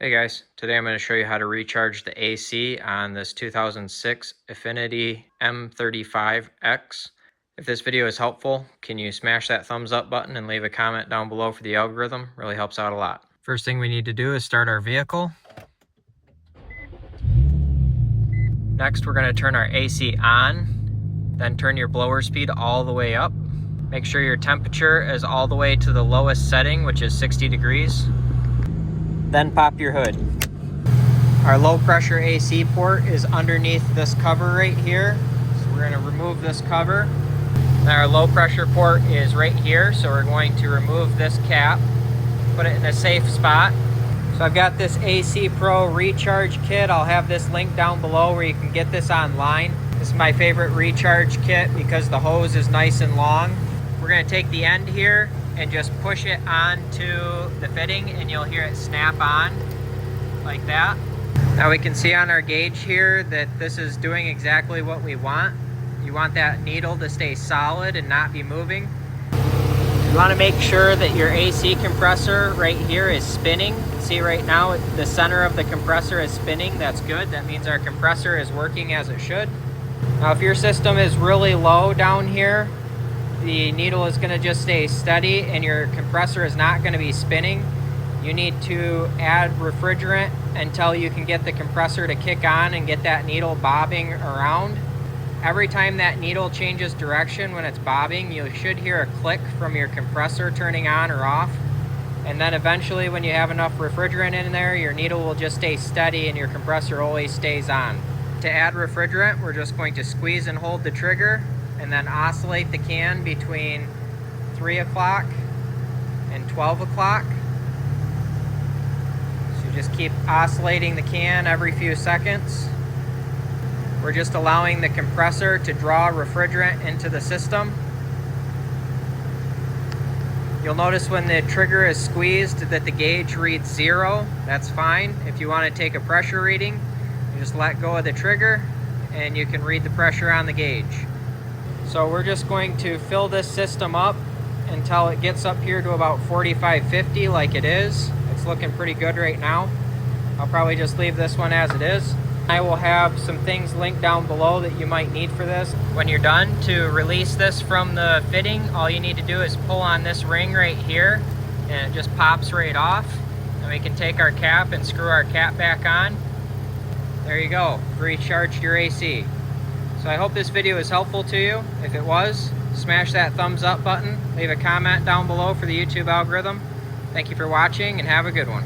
Hey guys, today I'm going to show you how to recharge the AC on this 2006 Infiniti M35x. If this video is helpful, can you smash that thumbs up button and leave a comment down below for the algorithm? Really helps out a lot. First thing we need to do is start our vehicle. Next, we're going to turn our AC on, then turn your blower speed all the way up. Make sure your temperature is all the way to the lowest setting, which is 60 degrees. Then pop your hood. Our low pressure AC port is underneath this cover right here. So we're going to remove this cover. Now our low pressure port is right here. So we're going to remove this cap, put it in a safe spot. So I've got this AC Pro recharge kit. I'll have this link down below where you can get this online. This is my favorite recharge kit because the hose is nice and long. We're going to take the end here and just push it onto the fitting and you'll hear it snap on like that. Now we can see on our gauge here that this is doing exactly what we want. You want that needle to stay solid and not be moving. You want to make sure that your AC compressor right here is spinning. See right now the center of the compressor is spinning. That's good. That means our compressor is working as it should. Now if your system is really low down here, the needle is going to just stay steady and your compressor is not going to be spinning. You need to add refrigerant until you can get the compressor to kick on and get that needle bobbing around. Every time that needle changes direction when it's bobbing, you should hear a click from your compressor turning on or off. And then eventually when you have enough refrigerant in there, your needle will just stay steady and your compressor always stays on. To add refrigerant, we're just going to squeeze and hold the trigger and then oscillate the can between 3 o'clock and 12 o'clock. So just keep oscillating the can every few seconds. We're just allowing the compressor to draw refrigerant into the system. You'll notice when the trigger is squeezed that the gauge reads 0. That's fine. If you want to take a pressure reading, you just let go of the trigger and you can read the pressure on the gauge. So we're just going to fill this system up until it gets up here to about 45-50 like it is. It's looking pretty good right now. I'll probably just leave this one as it is. I will have some things linked down below that you might need for this. When you're done, to release this from the fitting, all you need to do is pull on this ring right here and it just pops right off. And we can take our cap and screw our cap back on. There you go, recharged your AC. So I hope this video is helpful to you. If it was, smash that thumbs up button. Leave a comment down below for the YouTube algorithm. Thank you for watching and have a good one.